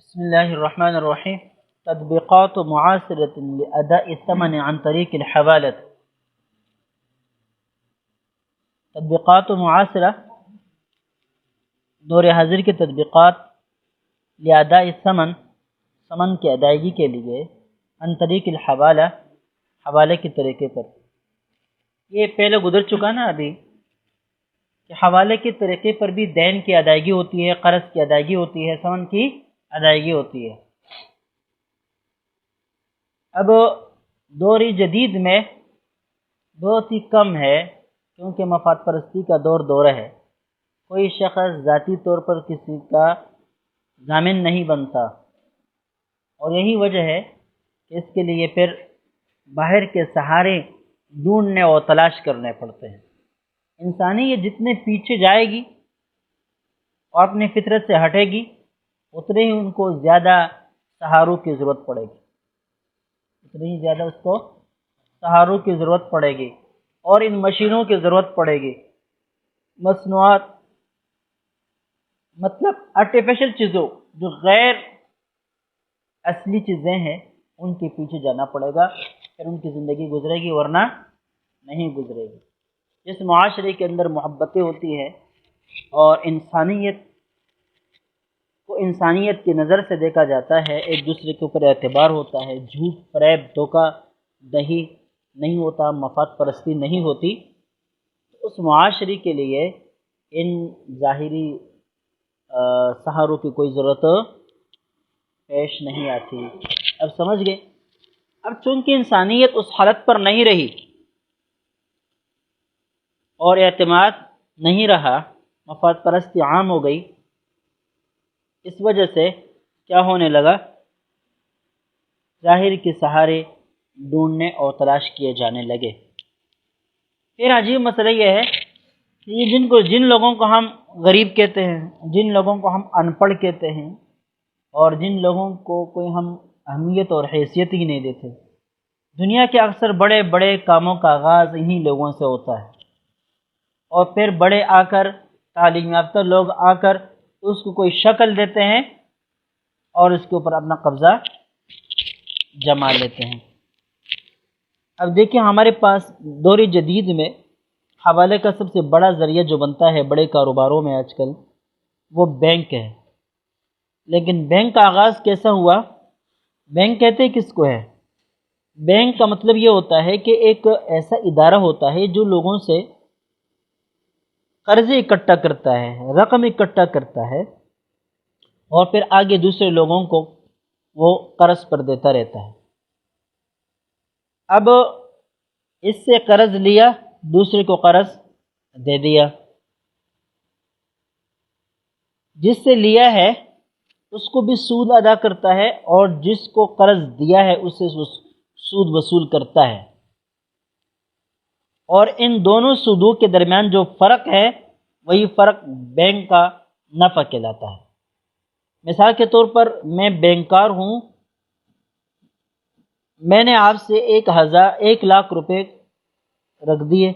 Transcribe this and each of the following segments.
بسم الله الرحمن الرحيم. تطبيقات معاصرة لأداء الثمن عن طريق الحوالة. تطبیقات معاصرہ دور حاضر کی تطبیقات لاداء ثمن کی ادائیگی کے لیے عن طریق الحوالہ حوالے کے طریقے پر. یہ پہلے گزر چکا نا ابھی کہ حوالے کے طریقے پر بھی دین کی ادائیگی ہوتی ہے، قرض کی ادائیگی ہوتی ہے، ثمن کی ادائیگی ہوتی ہے. اب دور جدید میں بہت ہی کم ہے کیونکہ مفاد پرستی کا دور ہے. کوئی شخص ذاتی طور پر کسی کا ضامن نہیں بنتا، اور یہی وجہ ہے کہ اس کے لیے پھر باہر کے سہارے ڈھونڈنے اور تلاش کرنے پڑتے ہیں. انسانیت جتنے پیچھے جائے گی اور اپنی فطرت سے ہٹے گی اتنے ہی ان کو زیادہ سہاروں کی ضرورت پڑے گی، اتنی ہی زیادہ اس کو سہاروں کی ضرورت پڑے گی اور ان مشینوں کی ضرورت پڑے گی. مصنوعات مطلب آرٹیفیشل چیزوں جو غیر اصلی چیزیں ہیں ان کے پیچھے جانا پڑے گا، پھر ان کی زندگی گزرے گی ورنہ نہیں گزرے گی. جس معاشرے کے اندر محبتیں ہوتی ہیں اور انسانیت کی نظر سے دیکھا جاتا ہے، ایک دوسرے کے اوپر اعتبار ہوتا ہے، جھوٹ فریب دھوکہ دہی نہیں ہوتا، مفاد پرستی نہیں ہوتی، تو اس معاشرے کے لیے ان ظاہری سہاروں کی کوئی ضرورت پیش نہیں آتی. اب سمجھ گئے؟ اب چونکہ انسانیت اس حالت پر نہیں رہی اور اعتماد نہیں رہا، مفاد پرستی عام ہو گئی، اس وجہ سے کیا ہونے لگا، ظاہر کے سہارے ڈھونڈنے اور تلاش کیے جانے لگے. پھر عجیب مسئلہ یہ ہے کہ یہ جن لوگوں کو ہم غریب کہتے ہیں، جن لوگوں کو ہم ان پڑھ کہتے ہیں اور جن لوگوں کو کوئی ہم اہمیت اور حیثیت ہی نہیں دیتے، دنیا کے اکثر بڑے بڑے کاموں کا آغاز انہی لوگوں سے ہوتا ہے، اور پھر بڑے آ کر تعلیم یافتہ لوگ آ کر اس کو کوئی شکل دیتے ہیں اور اس کے اوپر اپنا قبضہ جما لیتے ہیں. اب دیکھیں ہمارے پاس دور جدید میں حوالے کا سب سے بڑا ذریعہ جو بنتا ہے بڑے کاروباروں میں آج کل وہ بینک ہے. لیکن بینک کا آغاز کیسا ہوا؟ بینک کہتے کس کو ہے؟ بینک کا مطلب یہ ہوتا ہے کہ ایک ایسا ادارہ ہوتا ہے جو لوگوں سے قرضے اکٹھا کرتا ہے، رقم اکٹھا کرتا ہے اور پھر آگے دوسرے لوگوں کو وہ قرض پر دیتا رہتا ہے. اب اس سے قرض لیا، دوسرے کو قرض دے دیا، جس سے لیا ہے اس کو بھی سود ادا کرتا ہے اور جس کو قرض دیا ہے اس سے سود وصول کرتا ہے، اور ان دونوں سودوں کے درمیان جو فرق ہے وہی فرق بینک کا نفع کہلاتا ہے. مثال کے طور پر میں بینکار ہوں، میں نے آپ سے 1,00,000 روپے رکھ دیے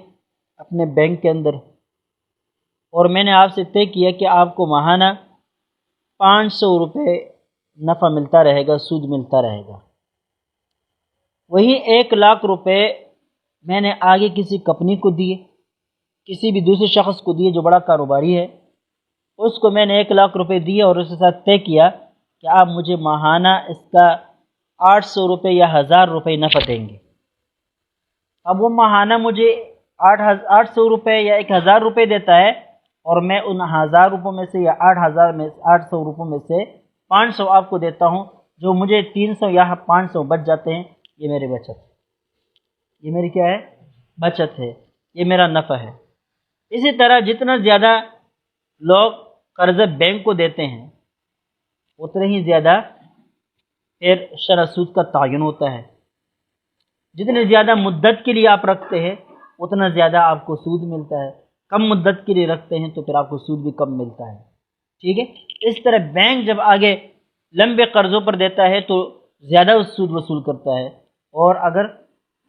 اپنے بینک کے اندر، اور میں نے آپ سے طے کیا کہ آپ کو ماہانہ 500 روپے نفع ملتا رہے گا، سود ملتا رہے گا. وہی 1,00,000 روپے میں نے آگے کسی کمپنی کو دیے، کسی بھی دوسرے شخص کو دیے جو بڑا کاروباری ہے، اس کو میں نے 1,00,000 روپے دیے اور اس کے ساتھ طے کیا کہ آپ مجھے ماہانہ اس کا 800 روپے یا 1,000 روپے نفع دیں گے. اب وہ ماہانہ مجھے 800 روپے یا 1,000 روپے دیتا ہے اور میں ان 1,000 روپوں میں سے یا 800 روپوں میں سے 500 آپ کو دیتا ہوں، جو مجھے 300 یا 500 بچ جاتے ہیں. یہ میری بچت ہے، یہ میری کیا ہے؟ بچت ہے، یہ میرا نفع ہے. اسی طرح جتنا زیادہ لوگ قرض بینک کو دیتے ہیں اتنے ہی زیادہ پھر شرح سود کا تعین ہوتا ہے. جتنے زیادہ مدت کے لیے آپ رکھتے ہیں اتنا زیادہ آپ کو سود ملتا ہے، کم مدت کے لیے رکھتے ہیں تو پھر آپ کو سود بھی کم ملتا ہے. ٹھیک ہے؟ اس طرح بینک جب آگے لمبے قرضوں پر دیتا ہے تو زیادہ سود وصول کرتا ہے، اور اگر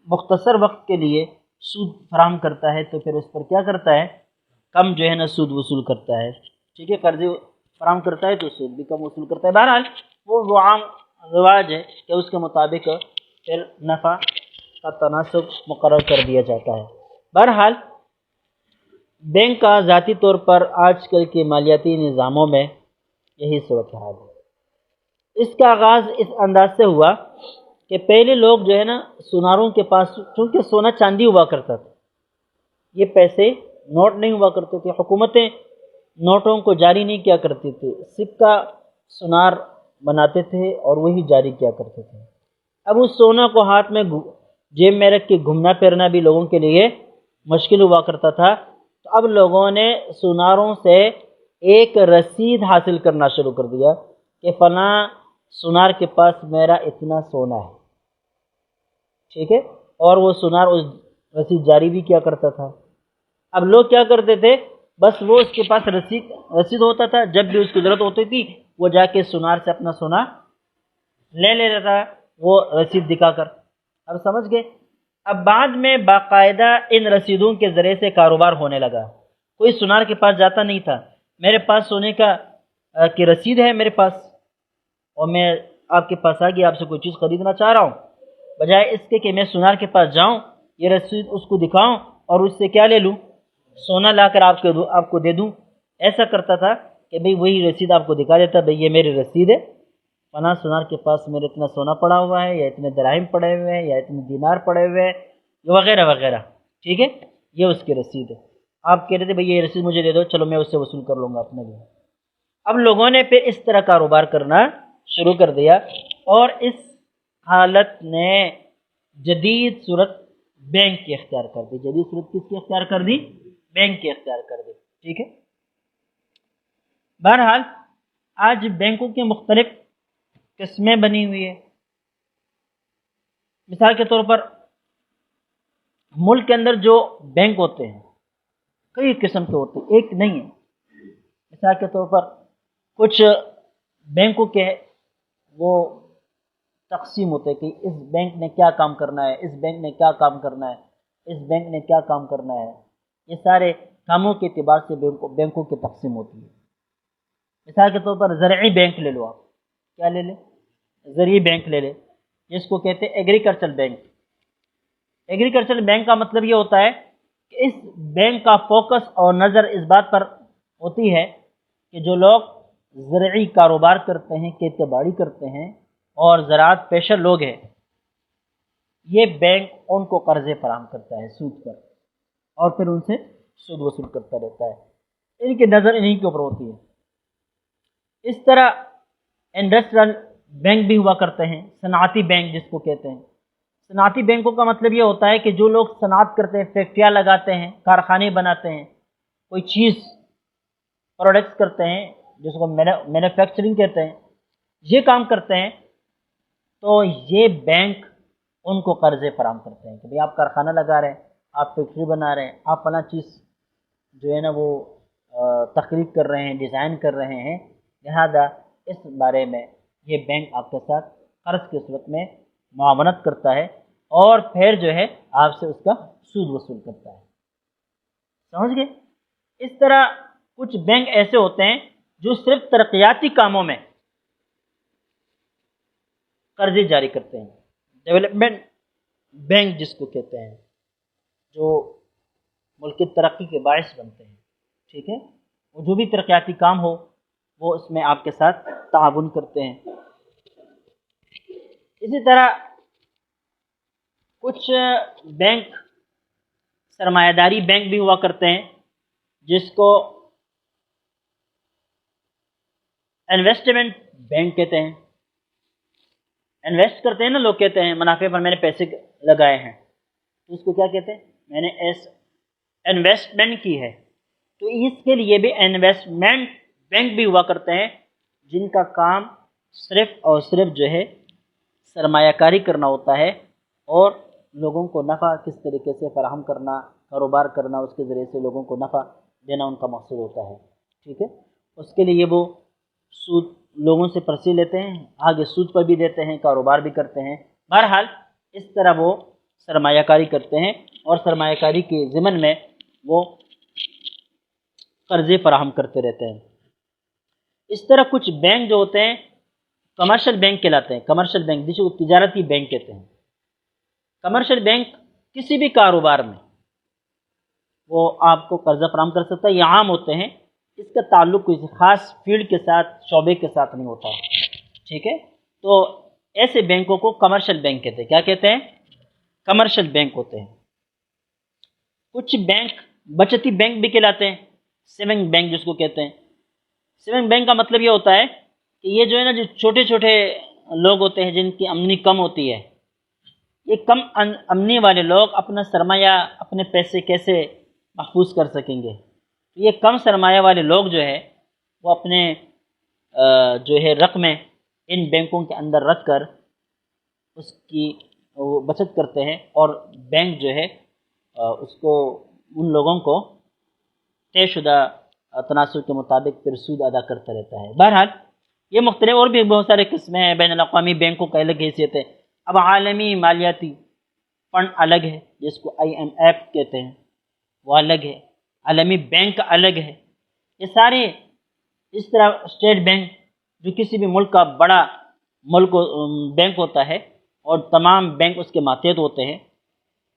مختصر وقت کے لیے سود فراہم کرتا ہے تو پھر اس پر کیا کرتا ہے؟ کم جو ہے نا سود وصول کرتا ہے. ٹھیک ہے؟ قرضے فراہم کرتا ہے تو سود بھی کم وصول کرتا ہے. بہرحال وہ عام رواج ہے کہ اس کے مطابق پھر نفع کا تناسب مقرر کر دیا جاتا ہے۔ بہرحال بینک کا ذاتی طور پر آج کل کے مالیاتی نظاموں میں یہی صورتحال ہے۔ اس کا آغاز اس انداز سے ہوا کہ پہلے لوگ جو ہے نا سوناروں کے پاس، چونکہ سونا چاندی ہوا کرتا تھا، یہ پیسے نوٹ نہیں ہوا کرتے تھے، حکومتیں نوٹوں کو جاری نہیں کیا کرتی تھی، سکہ سونار بناتے تھے اور وہی جاری کیا کرتے تھے۔ اب اس سونا کو ہاتھ میں جیب میں رکھ کے گھومنا پھرنا بھی لوگوں کے لیے مشکل ہوا کرتا تھا، تو اب لوگوں نے سوناروں سے ایک رسید حاصل کرنا شروع کر دیا کہ فلاں سونار کے پاس میرا اتنا سونا ہے، ٹھیک ہے، اور وہ سونار اس رسید جاری بھی کیا کرتا تھا۔ اب لوگ کیا کرتے تھے، بس وہ اس کے پاس رسید ہوتا تھا، جب بھی اس کی ضرورت ہوتی تھی وہ جا کے سونار سے اپنا سونا لے لیتا تھا، وہ رسید دکھا کر۔ اب سمجھ گئے؟ اب بعد میں باقاعدہ ان رسیدوں کے ذریعے سے کاروبار ہونے لگا، کوئی سونار کے پاس جاتا نہیں تھا، میرے پاس سونے کی رسید ہے میرے پاس، اور میں آپ کے پاس آ گیا، آپ سے کوئی چیز خریدنا چاہ رہا ہوں، بجائے اس کے کہ میں سونار کے پاس جاؤں، یہ رسید اس کو دکھاؤں اور اس سے کیا لے لوں، سونا لا کر آپ کو دے دوں، ایسا کرتا تھا کہ بھئی وہی رسید آپ کو دکھا دیتا، بھئی یہ میری رسید ہے، فلاں سونار کے پاس میرے اتنا سونا پڑا ہوا ہے، یا اتنے دراہم پڑے ہوئے ہیں، یا اتنے دینار پڑے ہوئے ہیں، وغیرہ وغیرہ، ٹھیک ہے، یہ اس کی رسید ہے۔ آپ کہہ رہے تھے بھئی یہ رسید مجھے دے دو، چلو میں اس سے وصول کر لوں گا اپنے لیے۔ اب لوگوں نے پھر اس طرح کاروبار کرنا شروع کر دیا، اور اس حالت نے جدید صورت بینک کی اختیار کر دی۔ جدید صورت کس کی اختیار کر دی؟ بینک کی اختیار کر دی، ٹھیک ہے۔ بہرحال آج بینکوں کی مختلف قسمیں بنی ہوئی ہے۔ مثال کے طور پر ملک کے اندر جو بینک ہوتے ہیں کئی قسم کے ہوتے ہیں، ایک نہیں ہے۔ مثال کے طور پر کچھ بینکوں کے وہ تقسیم ہوتے ہیں کہ اس بینک نے کیا کام کرنا ہے، اس بینک نے کیا کام کرنا ہے، اس بینک نے کیا کام کرنا ہے، یہ سارے کاموں کے اعتبار سے بینکوں کی تقسیم ہوتی ہے۔ مثال کے طور پر زرعی بینک لے لو، آپ کیا لے لیں؟ زرعی بینک لے لیں، جس کو کہتے ہیں ایگریکلچر بینک۔ ایگریکلچر بینک کا مطلب یہ ہوتا ہے کہ اس بینک کا فوکس اور نظر اس بات پر ہوتی ہے کہ جو لوگ زرعی کاروبار کرتے ہیں، کھیتی باڑی کرتے ہیں اور زراعت پیشہ لوگ ہیں، یہ بینک ان کو قرضے فراہم کرتا ہے سود پر، اور پھر ان سے سود وصول کرتا رہتا ہے، ان کی نظر انہی کے اوپر ہوتی ہے۔ اس طرح انڈسٹریل بینک بھی ہوا کرتے ہیں، صنعتی بینک جس کو کہتے ہیں۔ صنعتی بینکوں کا مطلب یہ ہوتا ہے کہ جو لوگ صنعت کرتے ہیں، فیکٹریاں لگاتے ہیں، کارخانے بناتے ہیں، کوئی چیز پروڈکٹس کرتے ہیں جس کو مینوفیکچرنگ کہتے ہیں، یہ کام کرتے ہیں، تو یہ بینک ان کو قرضے فراہم کرتے ہیں کہ بھئی آپ کارخانہ لگا رہے ہیں، آپ فیکٹری بنا رہے ہیں، آپ فلاں چیز جو ہے نا وہ تخلیق کر رہے ہیں، ڈیزائن کر رہے ہیں، لہذا اس بارے میں یہ بینک آپ کے ساتھ قرض کی صورت میں معاونت کرتا ہے، اور پھر جو ہے آپ سے اس کا سود وصول کرتا ہے۔ سمجھ گئے؟ اس طرح کچھ بینک ایسے ہوتے ہیں جو صرف ترقیاتی کاموں میں قرضے جاری کرتے ہیں، ڈیولپمنٹ بینک جس کو کہتے ہیں، جو ملک کی ترقی کے باعث بنتے ہیں، ٹھیک ہے، وہ جو بھی ترقیاتی کام ہو وہ اس میں آپ کے ساتھ تعاون کرتے ہیں۔ اسی طرح کچھ بینک سرمایہ داری بینک بھی ہوا کرتے ہیں، جس کو انویسٹمنٹ بینک کہتے ہیں۔ انویسٹ کرتے ہیں نا لوگ، کہتے ہیں منافع پر میں نے پیسے لگائے ہیں، تو اس کو کیا کہتے ہیں؟ میں نے انویسٹمنٹ کی ہے۔ تو اس کے لیے بھی انویسٹمنٹ بینک بھی ہوا کرتے ہیں، جن کا کام صرف اور صرف جو ہے سرمایہ کاری کرنا ہوتا ہے، اور لوگوں کو نفع کس طریقے سے فراہم کرنا، کاروبار کرنا، اس کے ذریعے سے لوگوں کو نفع دینا ان کا مقصود ہوتا ہے، ٹھیک ہے۔ اس کے لیے وہ سود لوگوں سے پرچی لیتے ہیں، آگے سود پر بھی دیتے ہیں، کاروبار بھی کرتے ہیں۔ بہرحال اس طرح وہ سرمایہ کاری کرتے ہیں، اور سرمایہ کاری کے ضمن میں وہ قرضے فراہم کرتے رہتے ہیں۔ اس طرح کچھ بینک جو ہوتے ہیں کمرشل بینک کہلاتے ہیں. کمرشل بینک جس کو تجارتی بینک کہتے ہیں. کمرشل بینک کسی بھی کاروبار میں وہ آپ کو قرضہ فراہم کر سکتا ہے. یہ عام ہوتے ہیں, اس کا تعلق کسی خاص فیلڈ کے ساتھ, شعبے کے ساتھ نہیں ہوتا ہے. ٹھیک ہے, تو ایسے بینکوں کو کمرشل بینک کہتے ہیں. کیا کہتے ہیں؟ کمرشل بینک ہوتے ہیں. کچھ بینک بچتی بینک بھی کہلاتے ہیں, سیونگ بینک جس کو کہتے ہیں. سیونگ بینک کا مطلب یہ ہوتا ہے کہ یہ جو ہے نا, جو چھوٹے چھوٹے لوگ ہوتے ہیں جن کی آمدنی کم ہوتی ہے, یہ کم آمدنی والے لوگ اپنا سرمایہ, اپنے پیسے کیسے محفوظ کر سکیں گے. یہ کم سرمایہ والے لوگ جو ہے وہ اپنے جو ہے رقمیں ان بینکوں کے اندر رکھ کر اس کی وہ بچت کرتے ہیں, اور بینک جو ہے اس کو ان لوگوں کو طے شدہ تناسب کے مطابق پھر سود ادا کرتا رہتا ہے. بہرحال یہ مختلف اور بھی بہت سارے قسمیں ہیں. بین الاقوامی بینکوں کا الگ حیثیت ہے. اب عالمی مالیاتی فنڈ الگ ہے جس کو IMF کہتے ہیں, وہ الگ ہے. عالمی بینک الگ ہے. یہ سارے اس طرح اسٹیٹ بینک جو کسی بھی ملک کا بڑا بینک ہوتا ہے اور تمام بینک اس کے ماتحت ہوتے ہیں,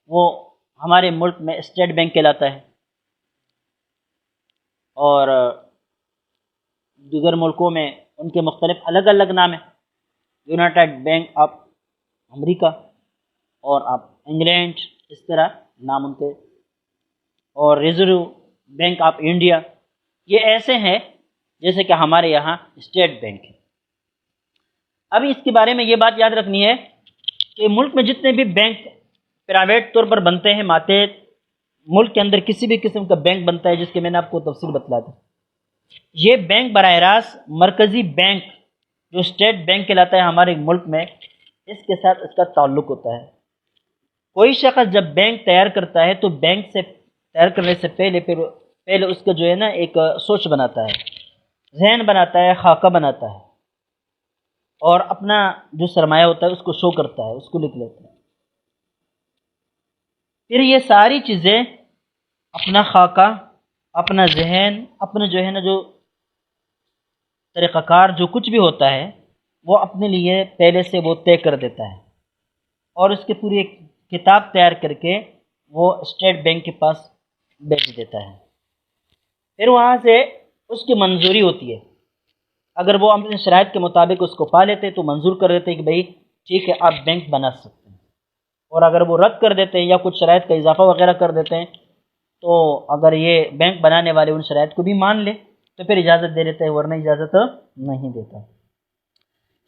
وہ ہمارے ملک میں اسٹیٹ بینک کہلاتا ہے. اور دیگر ملکوں میں ان کے مختلف الگ الگ نام ہیں. یونائٹڈ بینک آف امریکہ اور آف انگلینڈ, اس طرح نام ان کے, اور ریزرو بینک آف انڈیا. یہ ایسے ہیں جیسے کہ ہمارے یہاں اسٹیٹ بینک ہے. اب اس کے بارے میں یہ بات یاد رکھنی ہے کہ ملک میں جتنے بھی بینک پرائیویٹ طور پر بنتے ہیں, ماتحت ملک کے اندر کسی بھی قسم کا بینک بنتا ہے جس کے میں نے آپ کو تفصیل بتلا دی, یہ بینک براہ راست مرکزی بینک جو اسٹیٹ بینک کہلاتا ہے ہمارے ملک میں, اس کے ساتھ اس کا تعلق ہوتا ہے. کوئی شخص جب بینک تیار کرتا ہے تو بینک سے تیار کرنے سے پہلے اس کا جو ہے نا ایک سوچ بناتا ہے, ذہن بناتا ہے, خاکہ بناتا ہے, اور اپنا جو سرمایہ ہوتا ہے اس کو شو کرتا ہے, اس کو لکھ لیتا ہے. پھر یہ ساری چیزیں, اپنا خاکہ, اپنا ذہن, اپنا جو ہے نا جو طریقہ کار جو کچھ بھی ہوتا ہے وہ اپنے لیے پہلے سے وہ طے کر دیتا ہے, اور اس کی پوری ایک کتاب تیار کر کے وہ اسٹیٹ بینک کے پاس بھیج دیتا ہے. پھر وہاں سے اس کی منظوری ہوتی ہے. اگر وہ اپنے شرائط کے مطابق اس کو پا لیتے تو منظور کر دیتے کہ بھئی ٹھیک ہے آپ بینک بنا سکتے ہیں, اور اگر وہ رد کر دیتے ہیں یا کچھ شرائط کا اضافہ وغیرہ کر دیتے ہیں تو اگر یہ بینک بنانے والے ان شرائط کو بھی مان لے تو پھر اجازت دے دیتے ہیں, ورنہ اجازت نہیں دیتا.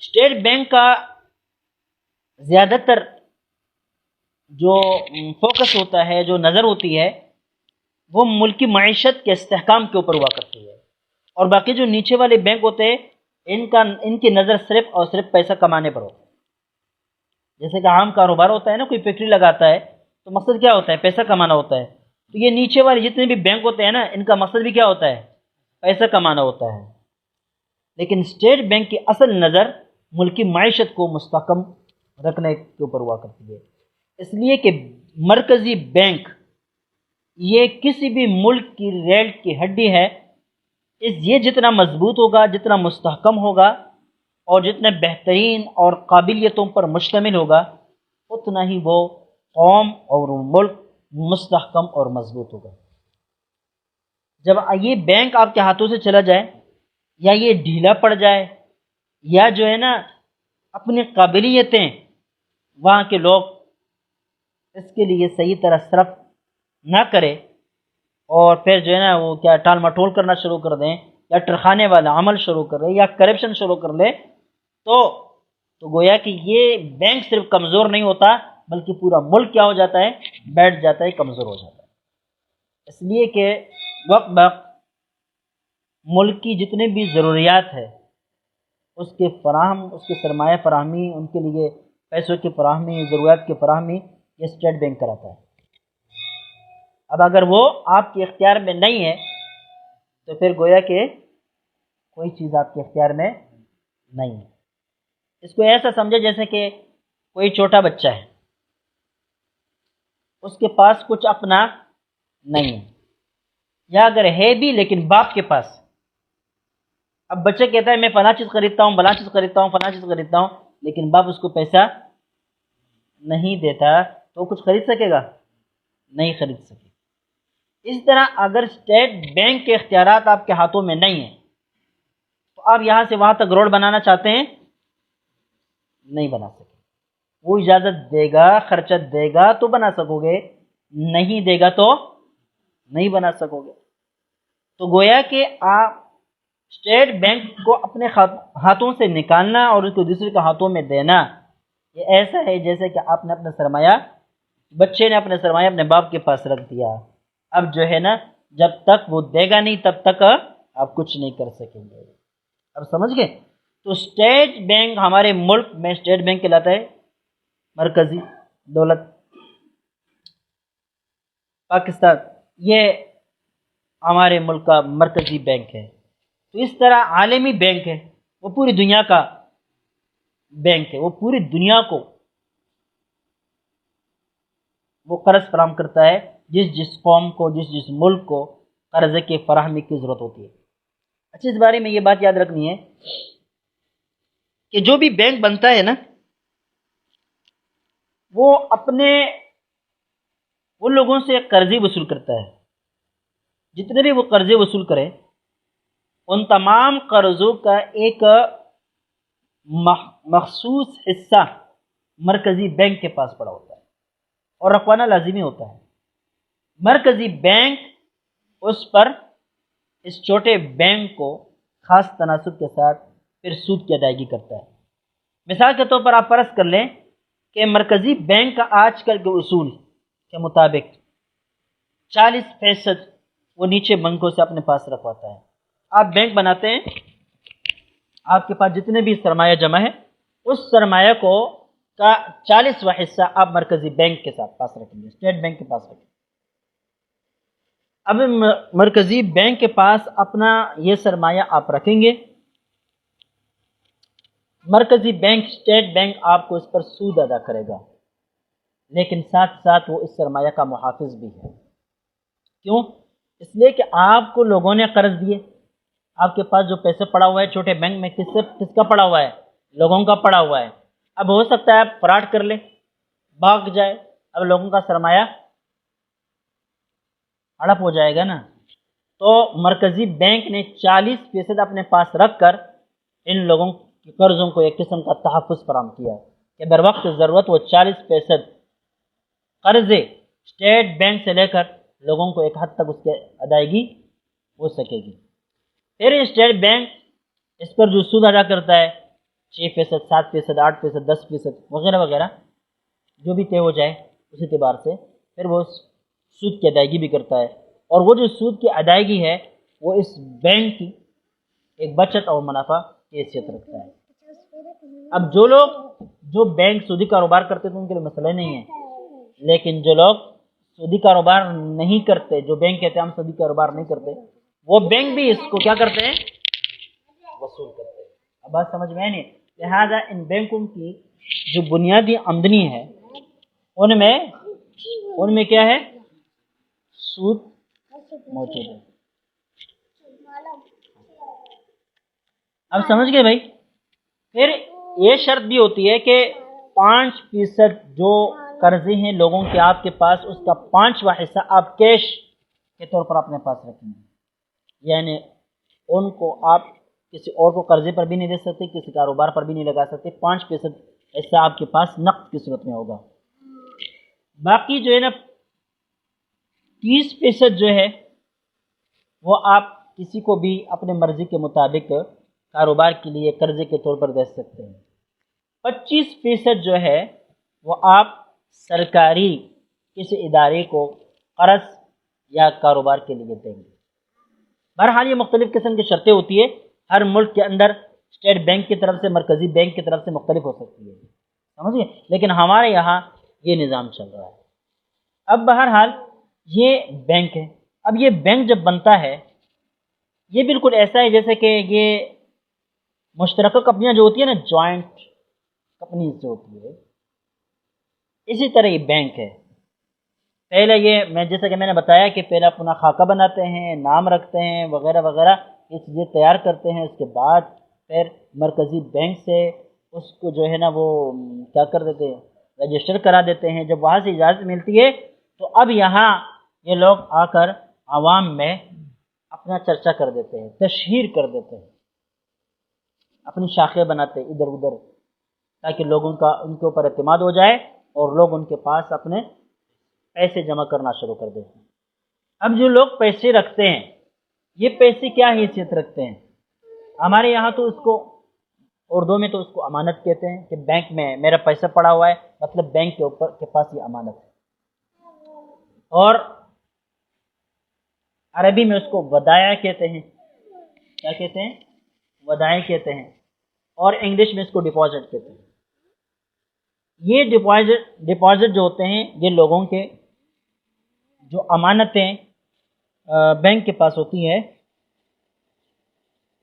اسٹیٹ بینک کا زیادہ تر جو فوکس ہوتا ہے, جو نظر ہوتی ہے, وہ ملکی معیشت کے استحکام کے اوپر ہوا کرتی ہے, اور باقی جو نیچے والے بینک ہوتے ہیں ان کی نظر صرف اور صرف پیسہ کمانے پر ہوتی ہے. جیسے کہ عام کاروبار ہوتا ہے نا, کوئی فیکٹری لگاتا ہے تو مقصد کیا ہوتا ہے؟ پیسہ کمانا ہوتا ہے. تو یہ نیچے والے جتنے بھی بینک ہوتے ہیں نا, ان کا مقصد بھی کیا ہوتا ہے؟ پیسہ کمانا ہوتا ہے. لیکن اسٹیٹ بینک کی اصل نظر ملکی معیشت کو مستحکم رکھنے کے اوپر ہوا کرتی ہے, اس لیے کہ مرکزی بینک یہ کسی بھی ملک کی ریڑھ کی ہڈی ہے. یہ جتنا مضبوط ہوگا, جتنا مستحکم ہوگا, اور جتنے بہترین اور قابلیتوں پر مشتمل ہوگا, اتنا ہی وہ قوم اور ملک مستحکم اور مضبوط ہوگا. جب یہ بینک آپ کے ہاتھوں سے چلا جائے, یا یہ ڈھیلا پڑ جائے, یا جو ہے نا اپنی قابلیتیں وہاں کے لوگ اس کے لیے صحیح طرح صرف نہ کرے, اور پھر جو ہے نا وہ کیا ٹال مٹول کرنا شروع کر دیں, یا ٹرخانے والا عمل شروع کر دیں, یا کرپشن شروع کر لے, تو گویا کہ یہ بینک صرف کمزور نہیں ہوتا بلکہ پورا ملک کیا ہو جاتا ہے؟ بیٹھ جاتا ہے, کمزور ہو جاتا ہے. اس لیے کہ وقت وقت ملک کی جتنے بھی ضروریات ہے اس کے سرمایہ فراہمی, ان کے لیے پیسوں کی فراہمی, ضروریات کی فراہمی, یہ اسٹیٹ بینک کراتا ہے. اب اگر وہ آپ کے اختیار میں نہیں ہے تو پھر گویا کہ کوئی چیز آپ کے اختیار میں نہیں ہے. اس کو ایسا سمجھے جیسے کہ کوئی چھوٹا بچہ ہے, اس کے پاس کچھ اپنا نہیں ہے, یا اگر ہے بھی لیکن باپ کے پاس. اب بچہ کہتا ہے میں فلاں چیز خریدتا ہوں، فلاں چیز خریدتا ہوں، فلاں چیز خریدتا ہوں، لیکن باپ اس کو پیسہ نہیں دیتا، تو وہ کچھ خرید سکے گا؟ نہیں خرید سکے۔ اس طرح اگر اسٹیٹ بینک کے اختیارات آپ کے ہاتھوں میں نہیں ہیں تو آپ یہاں سے وہاں تک روڈ بنانا چاہتے ہیں، نہیں بنا سکے۔ وہ اجازت دے گا، خرچہ دے گا تو بنا سکو گے، نہیں دے گا تو نہیں بنا سکو گے۔ تو گویا کہ آپ اسٹیٹ بینک کو اپنے ہاتھوں سے نکالنا اور اس کو دوسرے کے ہاتھوں میں دینا، یہ ایسا ہے جیسے کہ آپ نے اپنا سرمایہ، بچے نے اپنا سرمایہ اپنے باپ کے پاس رکھ دیا، اب جو ہے نا جب تک وہ دے گا نہیں تب تک آپ کچھ نہیں کر سکیں گے۔ اب سمجھ گئے؟ تو اسٹیٹ بینک ہمارے ملک میں اسٹیٹ بینک کہلاتا ہے مرکزی دولت پاکستان، یہ ہمارے ملک کا مرکزی بینک ہے۔ تو اس طرح عالمی بینک ہے، وہ پوری دنیا کا بینک ہے، وہ پوری دنیا کو وہ قرض فراہم کرتا ہے جس جس قوم کو، جس جس ملک کو قرضے کی فراہمی کی ضرورت ہوتی ہے۔ اچھا، اس بارے میں یہ بات یاد رکھنی ہے کہ جو بھی بینک بنتا ہے نا، وہ اپنے ان لوگوں سے قرضے وصول کرتا ہے، جتنے بھی وہ قرضے وصول کرے ان تمام قرضوں کا ایک مخصوص حصہ مرکزی بینک کے پاس پڑا ہوتا ہے اور رکھوانا لازمی ہوتا ہے۔ مرکزی بینک اس پر، اس چھوٹے بینک کو خاص تناسب کے ساتھ پھر سود کی ادائیگی کرتا ہے۔ مثال کے طور پر آپ فرض کر لیں کہ مرکزی بینک کا آج کل کے اصول کے مطابق 40% وہ نیچے بینکوں سے اپنے پاس رکھواتا ہے۔ آپ بینک بناتے ہیں، آپ کے پاس جتنے بھی سرمایہ جمع ہے اس سرمایہ کو کا 40واں حصہ آپ مرکزی بینک کے ساتھ پاس رکھیں گے، اسٹیٹ بینک کے پاس رکھیں گے۔ اب مرکزی بینک کے پاس اپنا یہ سرمایہ آپ رکھیں گے، مرکزی بینک، اسٹیٹ بینک آپ کو اس پر سود ادا کرے گا، لیکن ساتھ ساتھ وہ اس سرمایہ کا محافظ بھی ہے۔ کیوں؟ اس لیے کہ آپ کو لوگوں نے قرض دیے، آپ کے پاس جو پیسے پڑا ہوا ہے چھوٹے بینک میں کس کا پڑا ہوا ہے؟ لوگوں کا پڑا ہوا ہے۔ اب ہو سکتا ہے آپ فراڈ کر لیں، بھاگ جائے، اب لوگوں کا سرمایہ ہڑپ ہو جائے گا نا۔ تو مرکزی بینک نے 40% اپنے پاس رکھ کر ان لوگوں کے قرضوں کو ایک قسم کا تحفظ فراہم کیا کہ بر وقت ضرورت وہ 40% قرضے اسٹیٹ بینک سے لے کر لوگوں کو ایک حد تک اس کی ادائیگی ہو سکے گی۔ پھر اسٹیٹ بینک اس پر جو سود ادا کرتا ہے 6%، 7%، 8%، 10% وغیرہ وغیرہ جو بھی طے ہو جائے اس اعتبار سے پھر وہ سود کی ادائیگی بھی کرتا ہے، اور وہ جو سود کی ادائیگی ہے وہ اس بینک کی ایک بچت اور منافع کی حیثیت رکھتا ہے۔ اب جو لوگ جو بینک سودی کاروبار کرتے تھے ان کے لیے مسئلہ نہیں ہے، لیکن جو لوگ سودی کاروبار نہیں کرتے، جو بینک کہتے ہیں ہم سودی کاروبار نہیں کرتے، وہ بینک بھی اس کو کیا کرتے ہیں؟ وصول کرتے ہیں۔ اب بات سمجھ میں نہیں؟ لہذا ان بینکوں کی جو بنیادی آمدنی ہے ان میں کیا ہے؟ سود موجود ہے۔ اب سمجھ گئے بھائی؟ پھر یہ شرط بھی ہوتی ہے کہ 5% جو قرضے ہیں لوگوں کے آپ کے پاس، اس کا 5واں حصہ آپ کیش کے طور پر اپنے پاس رکھیں گے، یعنی ان کو آپ کسی اور کو قرضے پر بھی نہیں دے سکتے، کسی کاروبار پر بھی نہیں لگا سکتے۔ 5% حصہ آپ کے پاس نقد کی صورت میں ہوگا۔ باقی جو ہے نا 30% جو ہے وہ آپ کسی کو بھی اپنے مرضی کے مطابق کاروبار کے لیے قرضے کے طور پر دے سکتے ہیں۔ 25% جو ہے وہ آپ سرکاری کسی ادارے کو قرض یا کاروبار کے لیے دیں گے۔ بہرحال یہ مختلف قسم کی شرطیں ہوتی ہے، ہر ملک کے اندر اسٹیٹ بینک کی طرف سے، مرکزی بینک کی طرف سے مختلف ہو سکتی ہے، سمجھے؟ لیکن ہمارے یہاں یہ نظام چل رہا ہے۔ اب بہرحال یہ بینک ہے۔ اب یہ بینک جب بنتا ہے یہ بالکل ایسا ہے جیسے کہ یہ مشترکہ کمپنیاں جو ہوتی ہیں نا، جوائنٹ کمپنیز جو ہوتی ہے، اسی طرح یہ بینک ہے۔ پہلے یہ جیسا کہ میں نے بتایا کہ پہلے اپنا خاکہ بناتے ہیں، نام رکھتے ہیں وغیرہ وغیرہ، یہ چیزیں تیار کرتے ہیں، اس کے بعد پھر مرکزی بینک سے اس کو جو ہے نا وہ کیا کر دیتے ہیں، رجسٹر کرا دیتے ہیں۔ جب وہاں سے اجازت ملتی ہے تو اب یہاں یہ لوگ آ کر عوام میں اپنا چرچا کر دیتے ہیں، تشہیر کر دیتے ہیں، اپنی شاخیں بناتے ہیں ادھر ادھر، تاکہ لوگوں کا ان کے اوپر اعتماد ہو جائے اور لوگ ان کے پاس اپنے پیسے جمع کرنا شروع کر دیتے ہیں۔ اب جو لوگ پیسے رکھتے ہیں، یہ پیسے کیا حیثیت رکھتے ہیں؟ ہمارے یہاں تو اس کو اردو میں تو اس کو امانت کہتے ہیں، کہ بینک میں میرا پیسہ پڑا ہوا ہے، مطلب بینک کے اوپر کے پاس یہ امانت ہے۔ اور عربی میں اس کو ودائع کہتے ہیں، کیا کہتے ہیں؟ ودائع کہتے ہیں، اور انگلش میں اس کو ڈپازٹ کہتے ہیں۔ یہ ڈپازٹ جو ہوتے ہیں، یہ لوگوں کے جو امانتیں بینک کے پاس ہوتی ہیں،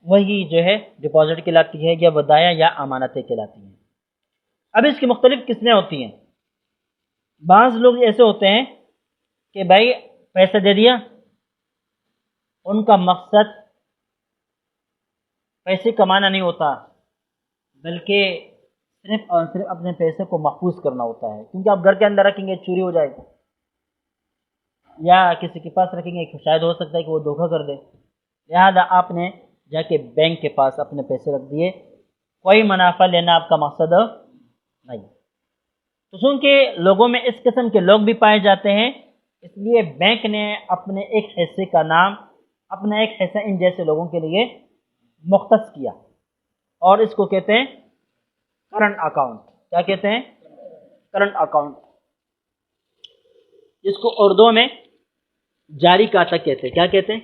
وہی جو ہے ڈپازٹ کہلاتی ہے، یا ودائع یا امانتیں کہلاتی ہیں۔ اب اس کی مختلف قسمیں ہوتی ہیں۔ بعض لوگ ایسے ہوتے ہیں کہ بھائی پیسہ دے دیا، ان کا مقصد پیسے کمانا نہیں ہوتا، بلکہ صرف اور صرف اپنے پیسے کو محفوظ کرنا ہوتا ہے، کیونکہ آپ گھر کے اندر رکھیں گے چوری ہو جائے گی، یا کسی کے پاس رکھیں گے شاید ہو سکتا ہے کہ وہ دھوکہ کر دے، لہذا آپ نے جا کے بینک کے پاس اپنے پیسے رکھ دیے، کوئی منافع لینا آپ کا مقصد نہیں۔ تو چونکہ لوگوں میں اس قسم کے لوگ بھی پائے جاتے ہیں، اس لیے بینک نے اپنے ایک حصے کا نام، اپنا ایک حصہ ان جیسے لوگوں کے لیے مختص کیا، اور اس کو کہتے ہیں کرنٹ اکاؤنٹ۔ کیا کہتے ہیں؟ کرنٹ اکاؤنٹ، جس کو اردو میں جاری کھاتہ کہتے ہیں۔ کیا کہتے ہیں؟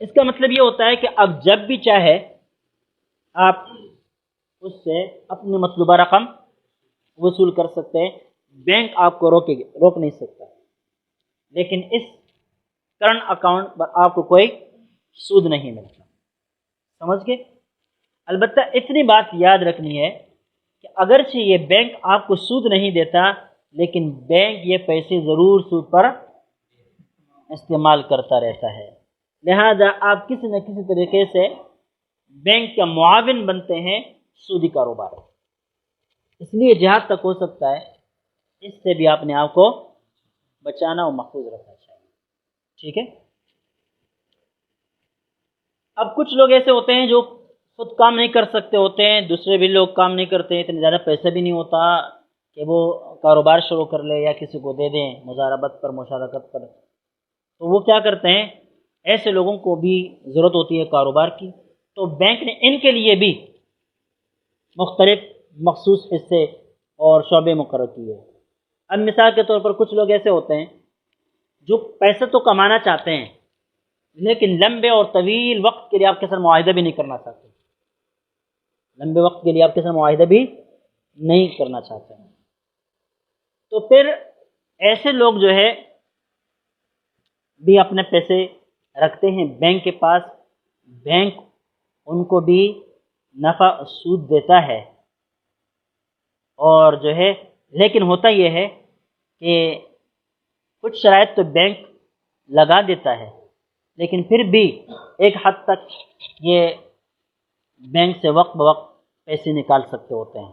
اس کا مطلب یہ ہوتا ہے کہ اب جب بھی چاہے آپ اس سے اپنی مطلوبہ رقم وصول کر سکتے ہیں، بینک آپ کو روک نہیں سکتا، لیکن اس کرنٹ اکاؤنٹ پر آپ کو کوئی سود نہیں ملتا۔ سمجھ گئے؟ البتہ اتنی بات یاد رکھنی ہے کہ اگرچہ یہ بینک آپ کو سود نہیں دیتا، لیکن بینک یہ پیسے ضرور سود پر استعمال کرتا رہتا ہے، لہذا آپ کسی نہ کسی طریقے سے بینک کا معاون بنتے ہیں سودی کاروبار۔ اس لیے جہاں تک ہو سکتا ہے اس سے بھی آپ نے آپ کو بچانا اور محفوظ رکھنا چاہیے۔ ٹھیک ہے؟ اب کچھ لوگ ایسے ہوتے ہیں جو خود کام نہیں کر سکتے ہوتے ہیں، دوسرے بھی لوگ کام نہیں کرتے، اتنے زیادہ پیسہ بھی نہیں ہوتا کہ وہ کاروبار شروع کر لے یا کسی کو دے دیں مضاربت پر، مشارکت پر، تو وہ کیا کرتے ہیں، ایسے لوگوں کو بھی ضرورت ہوتی ہے کاروبار کی، تو بینک نے ان کے لیے بھی مختلف مخصوص حصے اور شعبے مقرر کیے۔ اب مثال کے طور پر کچھ لوگ ایسے ہوتے ہیں جو پیسہ تو کمانا چاہتے ہیں، لیکن لمبے اور طویل وقت کے لیے آپ کے ساتھ معاہدہ بھی نہیں کرنا چاہتے، لمبے وقت کے لیے آپ کے ساتھ معاہدہ بھی نہیں کرنا چاہتے ہیں، تو پھر ایسے لوگ جو ہے بھی اپنے پیسے رکھتے ہیں بینک کے پاس، بینک ان کو بھی نفع سود دیتا ہے، اور جو ہے لیکن ہوتا یہ ہے کہ کچھ شرائط تو بینک لگا دیتا ہے، لیکن پھر بھی ایک حد تک یہ بینک سے وقت بوقت پیسے نکال سکتے ہوتے ہیں۔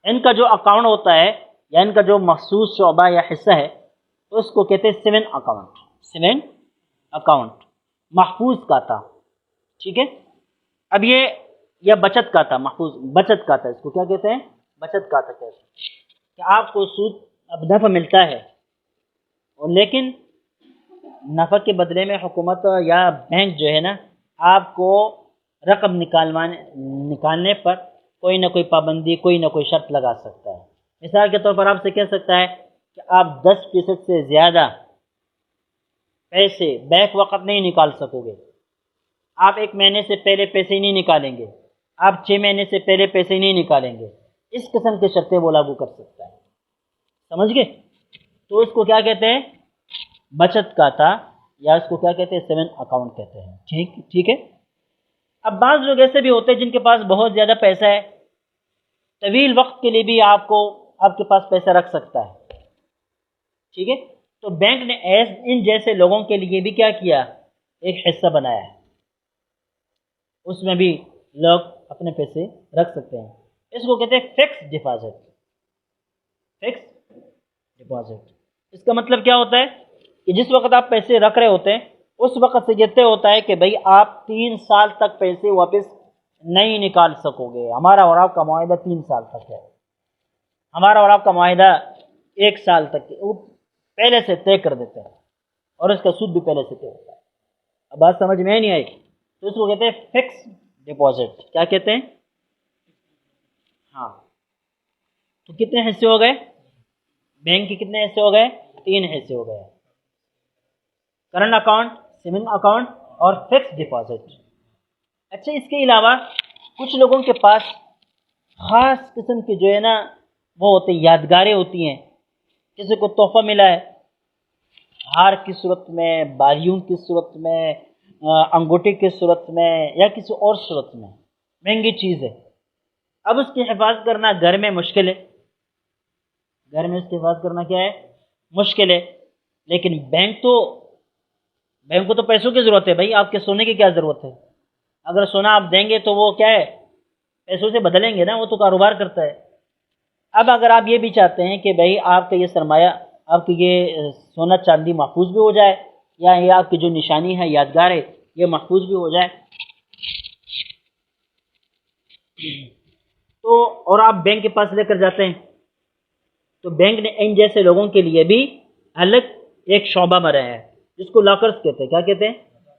ان کا جو اکاؤنٹ ہوتا ہے یا ان کا جو مخصوص شعبہ یا حصہ ہے، تو اس کو کہتے ہیں سیونگ اکاؤنٹ، سیونگ اکاؤنٹ، محفوظ کھاتہ۔ ٹھیک ہے؟ اب یہ یا بچت کھاتہ، محفوظ بچت کھاتہ، اس کو کیا کہتے ہیں؟ بچت کھاتہ کہتے ہیں، کہ آپ کو سود اب نفع ملتا ہے، اور لیکن نفع کے بدلے میں حکومت یا بینک جو ہے نا آپ کو رقم نکالنے پر کوئی نہ کوئی پابندی، کوئی نہ کوئی شرط لگا سکتا ہے۔ مثال کے طور پر آپ سے کہہ سکتا ہے کہ آپ 10% سے زیادہ پیسے بیک وقت نہیں نکال سکو گے، آپ 1 مہینے سے پہلے پیسے ہی نہیں نکالیں گے، آپ 6 مہینے سے پہلے پیسے ہی نہیں نکالیں گے، اس قسم کی شرطیں وہ لاگو کر سکتا ہے۔ سمجھ گئے؟ تو اس کو کیا کہتے ہیں؟ بچت کھاتہ، یا اس کو کیا کہتے ہیں؟ سیونگ اکاؤنٹ کہتے ہیں۔ ٹھیک ہے؟ اب بعض لوگ ایسے بھی ہوتے ہیں جن کے پاس بہت زیادہ پیسہ ہے، طویل وقت کے لیے بھی آپ کے پاس پیسہ رکھ سکتا ہے۔ ٹھیک ہے؟ تو بینک نے ان جیسے لوگوں کے لیے بھی کیا کیا؟ ایک حصہ بنایا ہے، اس میں بھی لوگ اپنے پیسے رکھ سکتے ہیں. اس کو کہتے ہیں فکس ڈپازٹ. فکس ڈپازٹ اس کا مطلب کیا ہوتا ہے کہ جس وقت آپ پیسے رکھ رہے ہوتے ہیں اس وقت سے یہ طے ہوتا ہے کہ بھئی آپ 3 سال تک پیسے واپس نہیں نکال سکو گے. ہمارا اور آپ کا معاہدہ 3 سال تک ہے. ہمارا اور آپ کا معاہدہ 1 سال تک وہ پہلے سے طے کر دیتے ہیں اور اس کا سود بھی پہلے سے طے ہوتا ہے. اب بات سمجھ میں نہیں آئی تو اس کو کہتے ہیں فکس ڈپازٹ. کیا کہتے ہیں؟ ہاں. تو کتنے حصے ہو گئے؟ بینک کے کتنے حصے ہو گئے؟ 3 حصے ہو گئے. کرنٹ اکاؤنٹ، سیونگ اکاؤنٹ اور فکس ڈپازٹ. اچھا، اس کے علاوہ کچھ لوگوں کے پاس خاص قسم کی جو ہے نا وہ ہوتے یادگاریں ہوتی ہیں. کسی کو تحفہ ملا ہے ہار کی صورت میں، بالیوں کی صورت میں، انگوٹھی کی صورت میں یا کسی اور صورت میں، مہنگی چیز ہے. اب اس کی حفاظت کرنا گھر میں مشکل ہے. گھر میں اس کی حفاظت کرنا کیا ہے؟ مشکل ہے. لیکن بینک کو تو پیسوں کی ضرورت ہے بھائی. آپ کے سونے کی کیا ضرورت ہے؟ اگر سونا آپ دیں گے تو وہ کیا ہے؟ پیسوں سے بدلیں گے نا، وہ تو کاروبار کرتا ہے. اب اگر آپ یہ بھی چاہتے ہیں کہ بھائی آپ کا یہ سرمایہ، آپ کی یہ سونا چاندی محفوظ بھی ہو جائے یا یہ آپ کی جو نشانی ہے، یادگار ہے، یہ محفوظ بھی ہو جائے، تو اور آپ بینک کے پاس لے کر جاتے ہیں تو بینک نے ان جیسے لوگوں کے لیے بھی الگ ایک شعبہ بنایا ہے جس کو لاکرز کہتے ہیں. کیا کہتے ہیں؟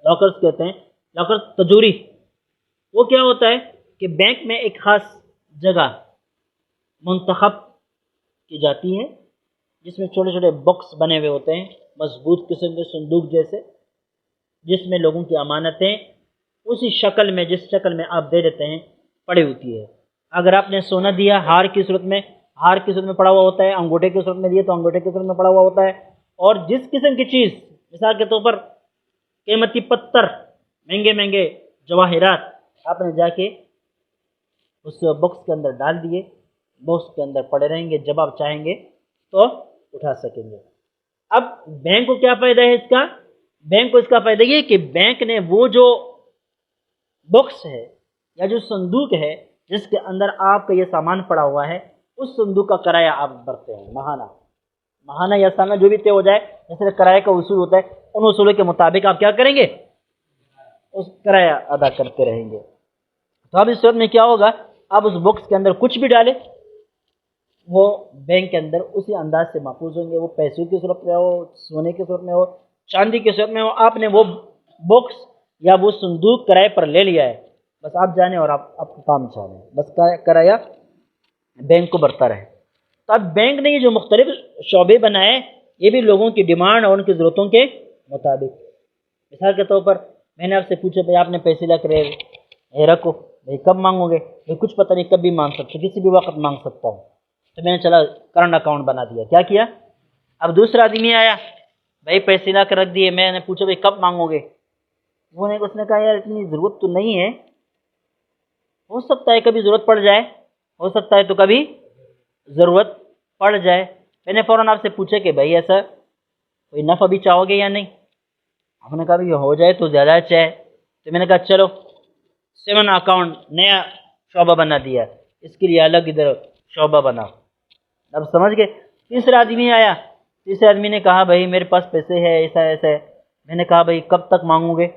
لاکرز کہتے ہیں. لاکرز تجوری. وہ کیا ہوتا ہے کہ بینک میں ایک خاص جگہ منتخب کی جاتی ہے جس میں چھوٹے چھوٹے باکس بنے ہوئے ہوتے ہیں، مضبوط قسم کے صندوق جیسے، جس میں لوگوں کی امانتیں اسی شکل میں، جس شکل میں آپ دے دیتے ہیں، پڑی ہوتی ہے. اگر آپ نے سونا دیا ہار کی صورت میں، ہار کی صورت میں پڑا ہوا ہوتا ہے. انگوٹھے کی صورت میں دیا تو انگوٹھے کی صورت میں پڑا ہوا ہوتا ہے. اور جس قسم کی چیز، مثال کے طور پر قیمتی پتھر، مہنگے مہنگے جواہرات، آپ نے جا کے اس باکس کے اندر ڈال دیے، باکس کے اندر پڑے رہیں گے، جب آپ چاہیں گے تو اٹھا سکیں گے. اب بینک کو کیا فائدہ ہے اس کا؟ بینک کو اس کا فائدہ یہ کہ بینک نے وہ جو باکس ہے یا جو صندوق ہے جس کے اندر آپ کا یہ سامان پڑا ہوا ہے، اس صندوق کا کرایہ آپ بھرتے ہیں ماہانہ یا سالانہ، جو بھی طے ہو جائے. جیسے کرایہ کا اصول ہوتا ہے، ان اصولوں کے مطابق آپ کیا کریں گے؟ اس کرایہ ادا کرتے رہیں گے. تو اب اس صورت میں کیا ہوگا؟ آپ اس باکس کے اندر کچھ بھی ڈالیں، وہ بینک کے اندر اسی انداز سے محفوظ ہوں گے. وہ پیسوں کی صورت میں ہو، سونے کی صورت میں ہو، چاندی کی صورت میں ہو، آپ نے وہ باکس یا وہ صندوق کرائے پر لے لیا ہے، بس آپ جانے اور آپ کا کام چالیں، بس کرایہ بینک کو بھرتا رہے. تو اب بینک نے یہ جو مختلف شعبے بنائے، یہ بھی لوگوں کی ڈیمانڈ اور ان کی ضرورتوں کے مطابق. مثال کے طور پر میں نے آپ سے پوچھا بھائی آپ نے پیسے لا کر رکھو، بھائی کب مانگو گے؟ بھائی کچھ پتہ نہیں، کب بھی مانگ سکتے، کسی بھی وقت مانگ سکتا ہوں. تو میں نے چلا کرنٹ اکاؤنٹ بنا دیا. کیا کیا؟ اب دوسرا آدمی آیا، بھائی پیسے لا کر رکھ دیے، میں نے پوچھا بھائی کب مانگو گے؟ اس نے کہا یار اتنی ضرورت تو نہیں ہے، ہو سکتا ہے کبھی ضرورت پڑ جائے، ہو سکتا ہے تو کبھی ضرورت پڑ جائے. میں نے فوراً آپ سے پوچھا کہ بھائی ایسا کوئی نفع بھی چاہو گے یا نہیں؟ آپ نے کہا بھائی ہو جائے تو زیادہ اچھا ہے. تو میں نے کہا چلو سیون اکاؤنٹ نیا شعبہ بنا دیا، اس کے لیے الگ ادھر شعبہ بنا. اب سمجھ گئے؟ تیسرا آدمی آیا، تیسرے آدمی نے کہا بھائی میرے پاس پیسے ہے، ایسا ایسا ہے. میں نے کہا بھائی کب تک مانگوں گے؟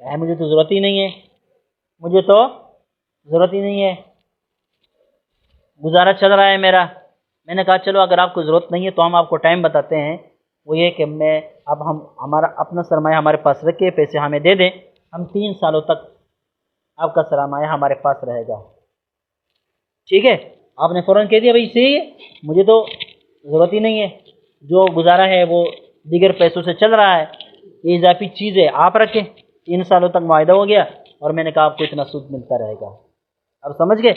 مجھے تو ضرورت ہی نہیں ہے، مجھے تو ضرورت ہی نہیں ہے، گزارا چل رہا ہے میرا. میں نے کہا چلو اگر آپ کو ضرورت نہیں ہے تو ہم آپ کو ٹائم بتاتے ہیں، وہ یہ کہ ہم ہمارا اپنا سرمایہ ہمارے پاس رکھے، پیسے ہمیں دے دیں، ہم 3 سالوں تک آپ کا سرمایہ ہمارے پاس رہے گا. ٹھیک ہے؟ آپ نے فوراً کہہ دیا بھائی صحیح ہے، مجھے تو ضرورت ہی نہیں ہے، جو گزارا ہے وہ دیگر پیسوں سے چل رہا ہے، یہ اضافی چیز ہے آپ رکھیں. 3 سالوں تک معاہدہ ہو گیا اور میں نے کہا آپ کو اتنا سود ملتا رہے گا. اب سمجھ گئے؟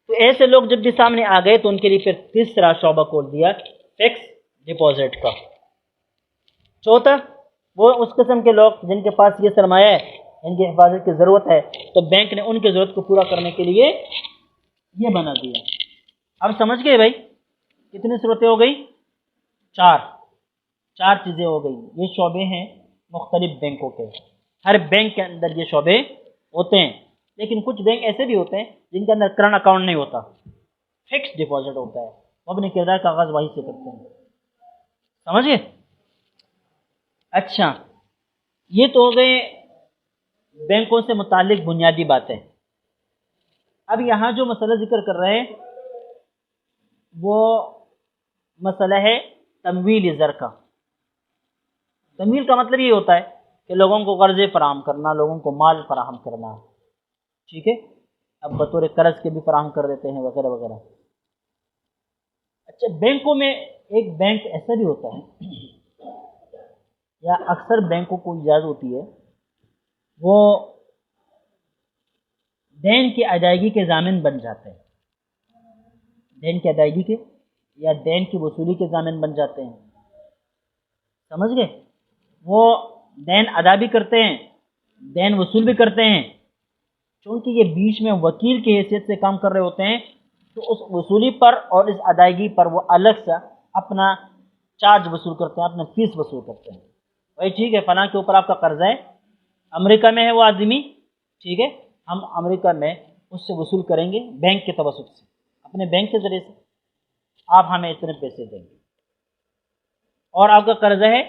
تو ایسے لوگ جب بھی سامنے آ گئے تو ان کے لیے پھر تیسرا شعبہ کھول دیا فکس ڈپازٹ کا. چوتھا، وہ اس قسم کے لوگ جن کے پاس یہ سرمایہ ہے، ان کی حفاظت کی ضرورت ہے، تو بینک نے ان کی ضرورت کو پورا کرنے کے لیے یہ بنا دیا. اب سمجھ گئے بھائی کتنی صورتیں ہو گئی؟ 4 چیزیں ہو گئی. یہ شعبے ہیں مختلف بینکوں کے، ہر بینک کے اندر یہ شعبے ہوتے ہیں. لیکن کچھ بینک ایسے بھی ہوتے ہیں جن کے اندر کرنٹ اکاؤنٹ نہیں ہوتا، فکس ڈپازٹ ہوتا ہے، وہ اپنے کردار کا آغاز وہیں سے کرتے ہیں، سمجھے؟ اچھا، یہ تو ہو گئے بینکوں سے متعلق بنیادی باتیں۔ اب یہاں جو مسئلہ ذکر کر رہے ہیں وہ مسئلہ ہے تمویل زر کا۔ تمویل کا مطلب یہ ہوتا ہے کہ لوگوں کو قرضے فراہم کرنا، لوگوں کو مال فراہم کرنا، ٹھیک ہے، اب بطور قرض کے بھی فراہم کر دیتے ہیں وغیرہ وغیرہ۔ اچھا، بینکوں میں ایک بینک ایسا بھی ہوتا ہے یا اکثر بینکوں کو اجازت ہوتی ہے، وہ دین کی ادائیگی کے ضامن بن جاتے ہیں، دین کی ادائیگی کے یا دین کی وصولی کے ضامن بن جاتے ہیں، سمجھ گئے؟ وہ دین ادا بھی کرتے ہیں، دین وصول بھی کرتے ہیں، چونکہ یہ بیچ میں وکیل کی حیثیت سے کام کر رہے ہوتے ہیں، تو اس وصولی پر اور اس ادائیگی پر وہ الگ سے اپنا چارج وصول کرتے ہیں، اپنا فیس وصول کرتے ہیں۔ بھائی ٹھیک ہے، فلاں کے اوپر آپ کا قرضہ ہے، امریکہ میں ہے وہ آدمی، ٹھیک ہے، ہم امریکہ میں اس سے وصول کریں گے بینک کے توسط سے، اپنے بینک کے ذریعے سے، آپ ہمیں اتنے پیسے دیں گے، اور آپ کا قرضہ ہے،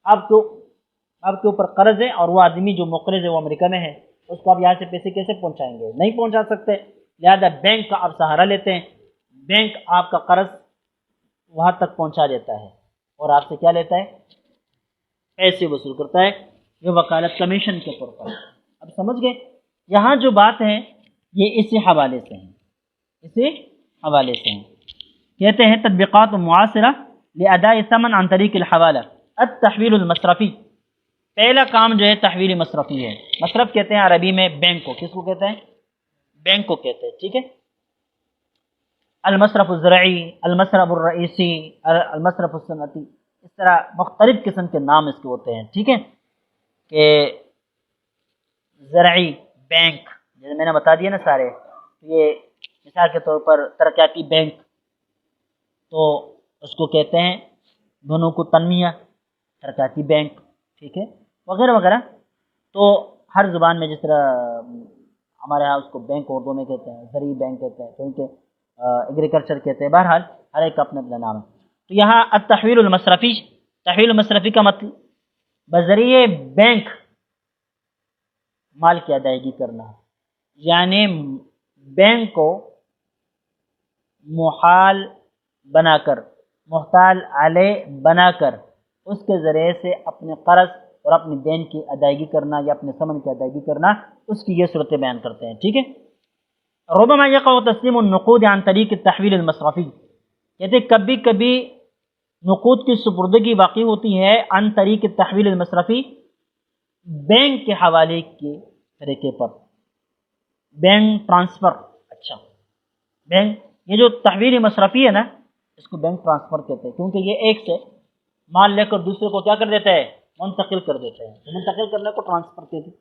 آپ کے اوپر قرض ہے، اور وہ آدمی جو مقرض ہے وہ امریکہ میں ہے، اس کو آپ یہاں سے پیسے کیسے پہنچائیں گے؟ نہیں پہنچا سکتے، لہذا بینک کا آپ سہارا لیتے ہیں، بینک آپ کا قرض وہاں تک پہنچا دیتا ہے اور آپ سے کیا لیتا ہے؟ پیسے وصول کرتا ہے، یہ وکالت کمیشن کے طور پر۔ اب سمجھ گئے؟ یہاں جو بات ہے یہ اسی حوالے سے ہیں، اسی حوالے سے ہیں۔ کہتے ہیں تطبیقات معاصرہ لاداء ثمن عن طریق الحوالہ التحویل المصرفی۔ پہلا کام جو ہے تحویل مصرفی ہے۔ مصرف کہتے ہیں عربی میں بینک کو، کس کو کہتے ہیں؟ بینک کو کہتے ہیں، ٹھیک ہے۔ المصرف الزرعی، المصرف الرئیسی، المصرف الصنعتی، اس طرح مختلف قسم کے نام اس کے ہوتے ہیں، ٹھیک ہے، کہ زرعی بینک جیسے میں نے بتا دیا نا سارے، یہ مثال کے طور پر ترقیاتی بینک تو اس کو کہتے ہیں بنوک التنمیہ، ترقیاتی بینک، ٹھیک ہے، وغیرہ وغیرہ۔ تو ہر زبان میں جس طرح ہمارے ہاں اس کو بینک اردو میں کہتے ہیں، زرعی بینک کہتے ہیں، کیونکہ ایگریکلچر کہتے ہیں، بہرحال ہر ایک کا اپنا اپنا نام ہے۔ تو یہاں التحویل المصرفی، تحویل المصرفی کا مطلب بذریعہ بینک مال کی ادائیگی کرنا، یعنی بینک کو محال بنا کر، محتال علیہ بنا کر اس کے ذریعے سے اپنے قرض اور اپنے دین کی ادائیگی کرنا یا اپنے ثمن کی ادائیگی کرنا، اس کی یہ صورتیں بیان کرتے ہیں، ٹھیک ہے۔ ربما یقع تسلیم النقود عن طریق التحویل المصرفی، کہتے کبھی کبھی نقود کی سپردگی واقع ہوتی ہے عن طریق التحویل المصرفی، بینک کے حوالے کے طریقے پر، بینک ٹرانسفر۔ اچھا، بینک یہ جو تحویل مصرفی ہے نا، اس کو بینک ٹرانسفر کہتے ہیں، کیونکہ یہ ایک سے مال لے کر دوسرے کو کیا کر دیتا ہے؟ منتقل کر دیتے ہیں، منتقل کرنے کو ٹرانسفر کہتے ہیں۔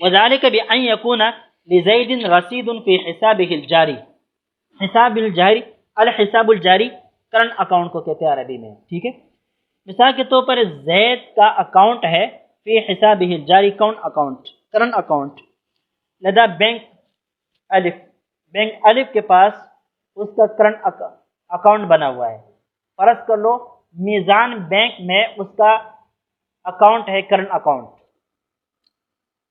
وذلك بأن يكون لزید رصید فی حسابہ الجاری، حساب الجاری، الحساب الجاری کرنٹ اکاؤنٹ کو کہتے ہیں عربی میں، ٹھیک ہے۔ مثال کے طور پر زید کا اکاؤنٹ ہے فی حسابہ الجاری، کرنٹ اکاؤنٹ، لدى بینک الف، بینک الف کے پاس اس کا کرنٹ اکاؤنٹ بنا ہوا ہے۔ فرض کر لو میزان بینک میں اس کا اکاؤنٹ ہے، کرنٹ اکاؤنٹ۔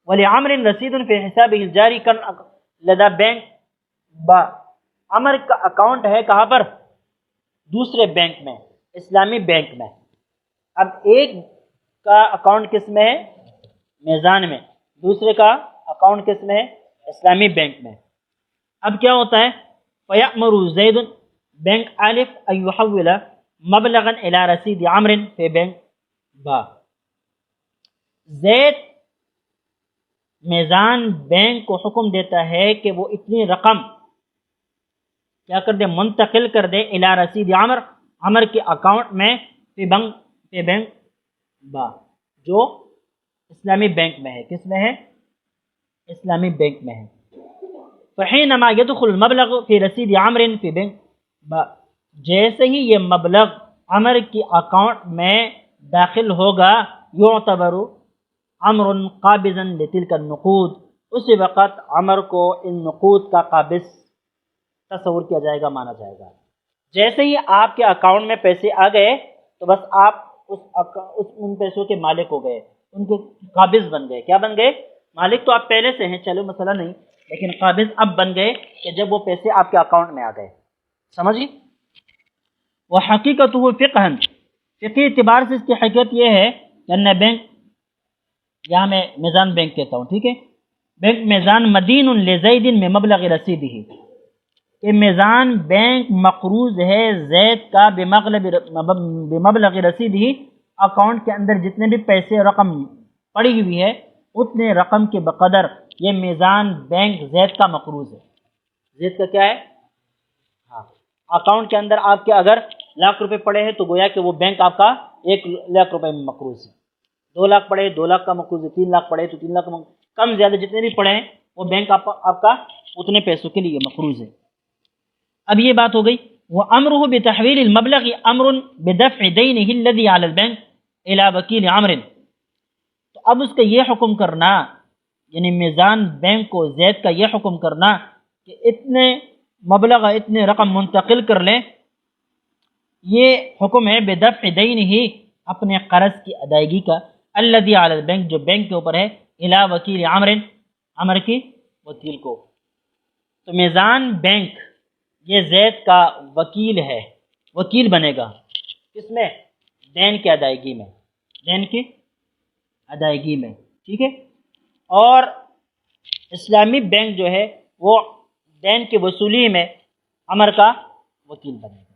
ولعمر رصید فی حسابہ الجاری کرنٹ لدى بینک با، عمر کا اکاؤنٹ ہے کہاں پر؟ دوسرے بینک میں، اسلامی بینک میں۔ اب ایک کا اکاؤنٹ کس میں ہے؟ میزان میں، دوسرے کا اکاؤنٹ کس میں ہے؟ اسلامی بینک میں۔ اب کیا ہوتا ہے؟ فَيَأْمُرُ زَيْدٌ بینک الف أَن يُحَوِّلَ مبلغا إلى رصید عمر فی بینک با، زید میزان بینک کو حکم دیتا ہے کہ وہ اتنی رقم کیا کر دے؟ منتقل کر دے الی رصید عمر، عمر کے اکاؤنٹ میں، فی بینک با، جو اسلامی بینک میں ہے۔ کس میں ہے؟ اسلامی بینک میں ہے۔ فحینما یدخل المبلغ فی رصید عمر فی بینک با، جیسے ہی یہ مبلغ عمر کی اکاؤنٹ میں داخل ہوگا، یعتبر عمر قابضا لتلک النقود، اسی وقت عمر کو ان نقود کا قابض تصور کیا جائے گا، مانا جائے گا۔ جیسے ہی آپ کے اکاؤنٹ میں پیسے آ گئے تو بس آپ ان پیسوں کے مالک ہو گئے، ان کے قابض بن گئے۔ کیا بن گئے؟ مالک تو آپ پہلے سے ہیں، چلو مسئلہ نہیں، لیکن قابض اب بن گئے کہ جب وہ پیسے آپ کے اکاؤنٹ میں آ گئے۔ سمجھیے؟ وہ حقیقت وہ فقہ، فقہی اعتبار سے اس کی حقیقت یہ ہے کہ ان بینک، یہاں میں میزان بینک کہتا ہوں، ٹھیک ہے، بینک میزان مدین لزید میں مبلغ رسید ہی، کہ میزان بینک مقروض ہے زید کا بمبلغ رسید ہی، اکاؤنٹ کے اندر جتنے بھی پیسے رقم پڑی ہوئی ہے اتنے رقم کے بقدر یہ میزان بینک زید کا مقروض ہے۔ زید کا کیا ہے؟ ہاں، اکاؤنٹ کے اندر آپ کے اگر لاکھ روپے پڑے ہیں تو گویا کہ وہ بینک آپ کا 1 لاکھ روپے میں مقروض ہے، 2 لاکھ پڑے 2 لاکھ کا مقروض ہے، 3 لاکھ پڑے تو 3 لاکھ کا مقروض، کم زیادہ جتنے بھی پڑے ہیں وہ بینک آپ کا اتنے پیسوں کے لیے مقروض ہے۔ اب یہ بات ہو گئی۔ وَأَمْرُهُ بِتَحْوِيلِ الْمَبْلَغِ أَمْرٌ بِدَفْعِ دَيْنِهِ الَّذِي عَلَى الْبَنْكِ إِلَى وَكِيلِ عَمْرٍ، تو اب اس کا یہ حکم کرنا، یعنی میزان بینک کو زید کا یہ حکم کرنا کہ اتنے مبلغ اتنے رقم منتقل کر لیں، یہ حکم ہے بدفع دینہ، اپنے قرض کی ادائیگی کا، الذی علی البنک، جو بینک کے اوپر ہے، الی وکیل عمر، عمر کی وکیل کو۔ تو میزان بینک یہ زید کا وکیل ہے، وکیل بنے گا کس میں؟ دین کی ادائیگی میں، دین کی ادائیگی میں، ٹھیک ہے۔ اور اسلامی بینک جو ہے وہ دین کی وصولی میں عمر کا وکیل بنے گا۔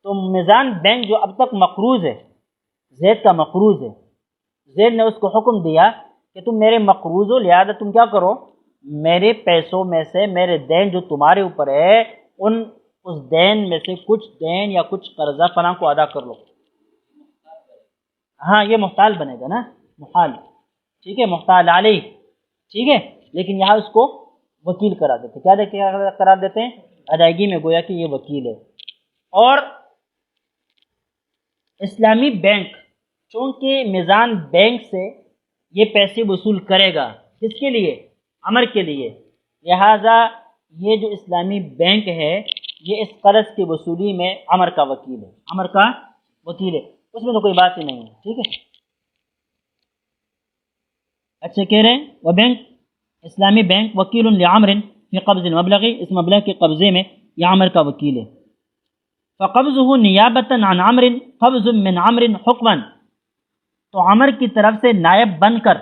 تو میزان بینک جو اب تک مقروض ہے، زید کا مقروض ہے، زید نے اس کو حکم دیا کہ تم میرے مقروض ہو، لہذا تم کیا کرو، میرے پیسوں میں سے میرے دین جو تمہارے اوپر ہے اس دین میں سے کچھ دین یا کچھ قرضہ فلاں کو ادا کر لو۔ ہاں، یہ محتال بنے گا نا، محال، ٹھیک ہے، محتال علیہ، ٹھیک ہے، لیکن یہاں اس کو وکیل کرا دیتے، کیا قرار دیتے ہیں؟ ادائیگی میں، گویا کہ یہ وکیل ہے۔ اور اسلامی بینک چونکہ میزان بینک سے یہ پیسے وصول کرے گا، کس کے لیے؟ عمر کے لیے، لہذا یہ جو اسلامی بینک ہے یہ اس قرض کی وصولی میں عمر کا وکیل ہے، عمر کا وکیل ہے، اس میں تو کوئی بات ہی نہیں ہے، ٹھیک ہے۔ اچھا کہہ رہے ہیں وہ بینک، اسلامی بینک وکیل لعمر فی قبض المبلغ، اس مبلغ کے قبضے میں یہ عمر کا وکیل ہے۔ فقبضه نیابتا عن عمر قبض من عمر حکما، تو عمر کی طرف سے نائب بن کر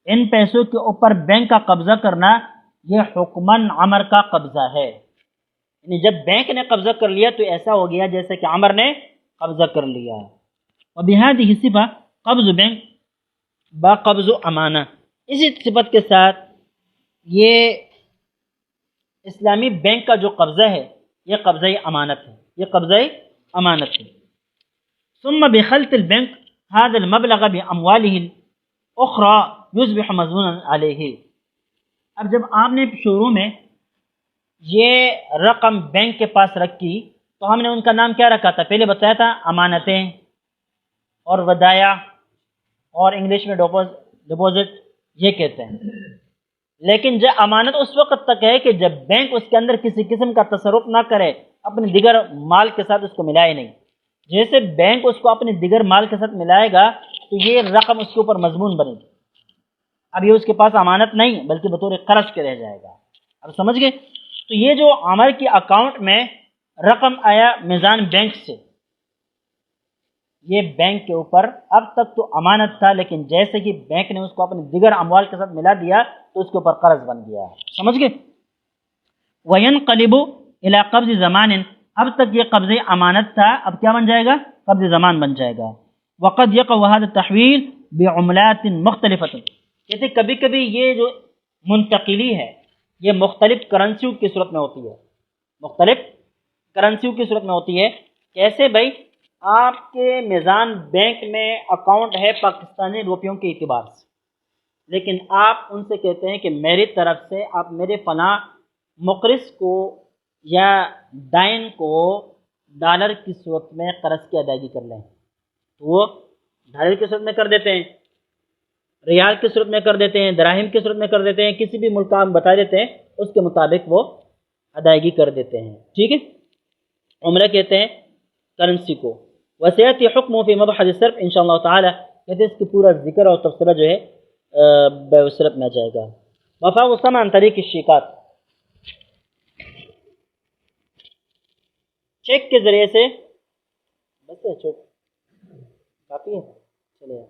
ان پیسوں کے اوپر بینک کا قبضہ کرنا یہ حکماً عمر کا قبضہ ہے، یعنی جب بینک نے قبضہ کر لیا تو ایسا ہو گیا جیسے کہ عمر نے قبضہ کر لیا۔ وبہذہ صفہ قبض بینک با قبض و امانہ، اسی صفت کے ساتھ یہ اسلامی بینک کا جو قبضہ ہے یہ قبضہ امانت ہے، یہ قبضہ امانت ہے۔ ثم بخلط البنک هذا المبلغ بامواله الاخرى یصبح مضمونا علیہ، اب جب آپ نے شروع میں یہ رقم بینک کے پاس رکھی تو ہم نے ان کا نام کیا رکھا تھا؟ پہلے بتایا تھا امانتیں اور ودائع، اور انگلش میں ڈپوزٹ یہ کہتے ہیں، لیکن جو امانت اس وقت تک ہے کہ جب بینک اس کے اندر کسی قسم کا تصرف نہ کرے، اپنے دیگر مال کے ساتھ اس کو ملائے نہیں۔ جیسے بینک اس کو اپنے دیگر مال کے ساتھ ملائے گا تو یہ رقم اس کے اوپر مضمون بنے گی، اب یہ اس کے پاس امانت نہیں بلکہ بطور قرض کے رہ جائے گا۔ اب سمجھ گئے؟ تو یہ جو عمر کی اکاؤنٹ میں رقم آیا میزان بینک سے، یہ بینک کے اوپر اب تک تو امانت تھا، لیکن جیسے کہ بینک نے اس کو اپنے دیگر اموال کے ساتھ ملا دیا تو اس کے اوپر قرض بن گیا، سمجھ گئے؟ وَيَنْقَلِبُ إِلَىٰ قَبْضِ زَمَانٍ، اب تک یہ قبض امانت تھا، اب کیا بن جائے گا؟ قبض زمان بن جائے گا۔ وَقَدْ يَقَعُ هَذَا التَّحْوِيلُ بِعُمْلَاتٍ مُخْتَلِفَةٍ، کہتے کبھی کبھی یہ جو منتقلی ہے یہ مختلف کرنسیوں کی صورت میں ہوتی ہے، مختلف کرنسیوں کی صورت میں ہوتی ہے۔ کیسے بھائی؟ آپ کے میزان بینک میں اکاؤنٹ ہے پاکستانی روپیوں کے اعتبار سے، لیکن آپ ان سے کہتے ہیں کہ میری طرف سے آپ میرے فلاں مقرض کو یا دائن کو ڈالر کی صورت میں قرض کی ادائیگی کر لیں، تو وہ ڈالر کی صورت میں کر دیتے ہیں، ریال کی صورت میں کر دیتے ہیں، دراہم کی صورت میں کر دیتے ہیں، کسی بھی ملک کا ہم بتا دیتے ہیں، اس کے مطابق وہ ادائیگی کر دیتے ہیں. ٹھیک ہے. عمرہ کہتے ہیں کرنسی کو. وسیعتی حکم فی مبحث الصرف ان شاء اللہ تعالی، کہتے ہیں اس کی پورا ذکر اور تبصرہ جو ہے بیع الصرف میں آ جائے گا. وفاء الثمن عن طریق الشیکات، چیک کے ذریعے سے. بس ہے چوک کافی ہے. چلے